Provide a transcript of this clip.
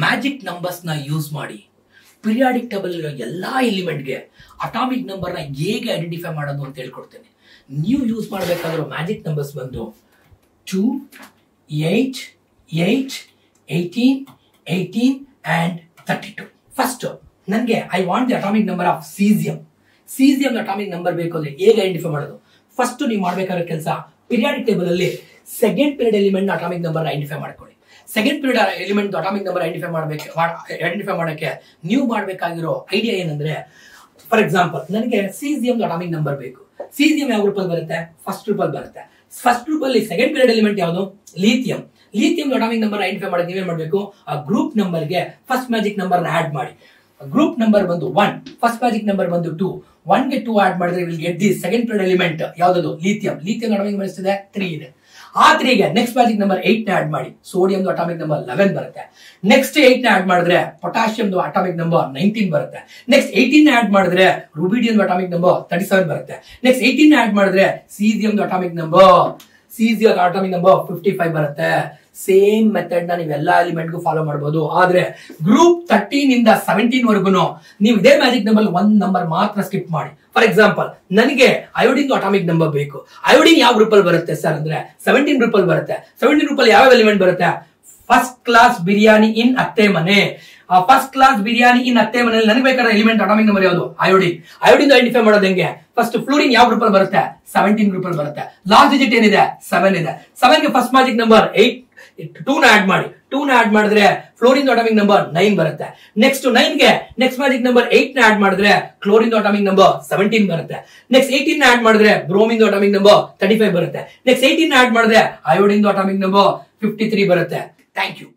Magic numbers ನ use ಮಾಡಿ periodic table ಇರೋ ಎಲ್ಲಾ ಎಲಿಮೆಂಟ್ಗೆ ಅಟಾಮಿಕ್ ನಂಬರ್ ನ ಹೇಗೆ ಐಡೆಂಟಿಫೈ ಮಾಡೋದು ಅಂತ ಹೇಳ್ಕೊಡ್ತೇನೆ. ನೀವು ಯೂಸ್ ಮಾಡಬೇಕಾಗಿರೋ ಮ್ಯಾಜಿಕ್ ನಂಬರ್ಸ್ ಬಂದು 2, 8, 8, 18, 18 and 32. ಫಸ್ಟ್ ನನಗೆ I want the atomic number of caesium. Caesium atomic number ಬೇಕು ಅಂದ್ರೆ ಹೇಗೆ ಐಡೆಂಟಿಫೈ ಮಾಡೋದು? ಫಸ್ಟ್ ನೀವು ಮಾಡಬೇಕಾಗಿರೋ ಕೆಲಸ, ಪೀರಿಯಾಡಿಕ್ ಟೇಬಲ್ ಅಲ್ಲಿ second period element atomic number identify ಮಾಡ್ಕೊಳ್ಳಿ. Second period element atomic number identify ಮಾಡಕ್ಕೆ ನೀವು ಮಾಡಬೇಕಾಗಿರೋ ಐಡಿಯಾ ಏನಂದ್ರೆ, ಫಾರ್ ಎಕ್ಸಾಂಪಲ್ ನನಗೆ ಸೀಸಿಯಂ ಅಟಾಮಿಕ್ ನಂಬರ್ ಬೇಕು. ಸೀಸಿಯಂ ಯಾವ ಗ್ರೂಪ್ ಅಲ್ಲಿ ಬರುತ್ತೆ? ಫಸ್ಟ್ ಗ್ರೂಪ್ ಅಲ್ಲಿ ಬರುತ್ತೆ. ಫಸ್ಟ್ ಗ್ರೂಪ್ ಅಲ್ಲಿ ಸೆಕೆಂಡ್ ಪೀರಿಯಡ್ ಎಲಿಮೆಂಟ್ ಯಾವುದು? Lithium. Lithium atomic number identify ಮಾಡಕ್ಕೆ ನೀವೇನ್ ಮಾಡಬೇಕು? ಆ ಗ್ರೂಪ್ ನಂಬರ್ಗೆ ಫಸ್ಟ್ ಮ್ಯಾಜಿಕ್ ನಂಬರ್ ಆಡ್ ಮಾಡಿ. ಗ್ರೂಪ್ ನಂಬರ್ ಬಂದು 1, ಫಸ್ಟ್ ಮ್ಯಾಜಿಕ್ ನಂಬರ್ ಬಂದು 2. 1 ಗೆ 2 ಆಡ್ ಮಾಡಿದ್ರೆ will get the second period element ಯಾವುದು? ಲಿಥಿಯಂ. ಲಿಥಿಯಂ ಅಟಾಮಿಕ್ ನಂಬರ್ ಎಷ್ಟಿದೆ? 3 ಇದೆ. ಆ 3 ಗೆ ನೆಕ್ಸ್ಟ್ ಮ್ಯಾಜಿಕ್ ನಂಬರ್ 8 ನ ಆಡ್ ಮಾಡಿ, ಸೋಡಿಯಂ ಅಟಾಮಿಕ್ ನಂಬರ್ 11 ಬರುತ್ತೆ. ನೆಕ್ಸ್ಟ್ 8 ನ ಆಡ್ ಮಾಡಿದ್ರೆ ಪೊಟ್ಯಾಷಿಯಂ ಅಟಾಮಿಕ್ ನಂಬರ್ 19 ಬರುತ್ತೆ. ನೆಕ್ಸ್ಟ್ 18 ನ ಆಡ್ ಮಾಡಿದ್ರೆ ರುಬಿಡಿಯಂ ಅಟಾಮಿಕ್ ನಂಬರ್ 37 ಬರುತ್ತೆ. ನೆಕ್ಸ್ಟ್ 18 ನ ಆಡ್ ಮಾಡಿದ್ರೆ ಸೀಸಿಯಂ ಅಟಾಮಿಕ್ ನಂಬರ್ 55 ಬರುತ್ತೆ. ಸೇಮ್ ಮೆಥಡ್ ನ ನೀವೆಲ್ಲಾ ಎಲಿಮೆಂಟ್ಗೂ ಫಾಲೋ ಮಾಡಬಹುದು. ಆದ್ರೆ ಗ್ರೂಪ್ 13 ಇಂದ 17 ವರೆಗೂ ನೀವು ಇದೇ ಮ್ಯಾಜಿಕ್ ನಂಬರ್ 1 ನಂಬರ್ ಮಾತ್ರ ಸ್ಕಿಪ್ ಮಾಡಿ. ಫಾರ್ ಎಕ್ಸಾಂಪಲ್ ನನಗೆ ಅಯೋಡಿನ್ ಅಟಾಮಿಕ್ ನಂಬರ್ ಬೇಕು. ಅಯೋಡಿನ್ ಯಾವ ಗ್ರೂಪ್ ಅಲ್ಲಿ ಬರುತ್ತೆ ಸರ್ ಅಂದ್ರೆ 17 ಗ್ರೂಪ್ ಅಲ್ಲಿ ಬರುತ್ತೆ. 17 ಗ್ರೂಪ್ ಅಲ್ಲಿ ಯಾವ ಎಲಿಮೆಂಟ್ ಬರುತ್ತೆ? ಫಸ್ಟ್ ಕ್ಲಾಸ್ ಬಿರಿಯಾನಿ ಇನ್ ಅತ್ತೆ ಮನೆ. ಆ ಫಸ್ಟ್ ಕ್ಲಾಸ್ ಬಿರಿಯಾನಿ ಇನ್ ಅತ್ತೆ ಮನೆಯಲ್ಲಿ ನನಗೆ ಬೇಕಾದ ಎಲಿಮೆಂಟ್ ಅಟಾಮಿಕ್ ನಂಬರ್ ಯಾವುದು? ಅಯೋಡಿನ್. ಅಯೋಡಿನ್ ಐಡೆಂಟಿಫೈ ಮಾಡೋದು ಹೆಂಗೆ? ಫಸ್ಟ್ ಫ್ಲೋರಿನ್ ಯಾವ ಗ್ರೂಪ್ ಅಲ್ಲಿ ಬರುತ್ತೆ? 17 ಗ್ರೂಪ್ ಅಲ್ಲಿ ಬರುತ್ತೆ. ಲಾಸ್ಟ್ ಡಿಜಿಟ್ ಏನಿದೆ? 7 ಇದೆ. 7 ಗೆ ಫಸ್ಟ್ ಮ್ಯಾಜಿಕ್ ನಂಬರ್ 2 ನ ಆಡ್ ಮಾಡಿ. 2 ನ ಆಡ್ ಮಾಡಿದ್ರೆ ಫ್ಲೋರಿನ್ ಅಟಾಮಿಕ್ ನಂಬರ್ 9 ಬರುತ್ತೆ. ನೆಕ್ಸ್ಟ್ 9 ಗೆ ನೆಕ್ಸ್ಟ್ ಮ್ಯಾಜಿಕ್ ನಂಬರ್ 8 ನ ಆಡ್ ಮಾಡಿದ್ರೆ ಕ್ಲೋರಿನ್ ಅಟಾಮಿಕ್ ನಂಬರ್ 17 ಬರುತ್ತೆ. ನೆಕ್ಸ್ಟ್ 18 ನ ಆಡ್ ಮಾಡಿದ್ರೆ ಬ್ರೋಮಿನ್ ಅಟಾಮಿಕ್ ನಂಬರ್ 35 ಬರುತ್ತೆ. ನೆಕ್ಸ್ಟ್ 18 ನ ಆಡ್ ಮಾಡಿದ್ರೆ ಅಯೋಡಿನ್ ಅಟಾಮಿಕ್ ನಂಬರ್ 53 ಬರುತ್ತೆ. Thank you.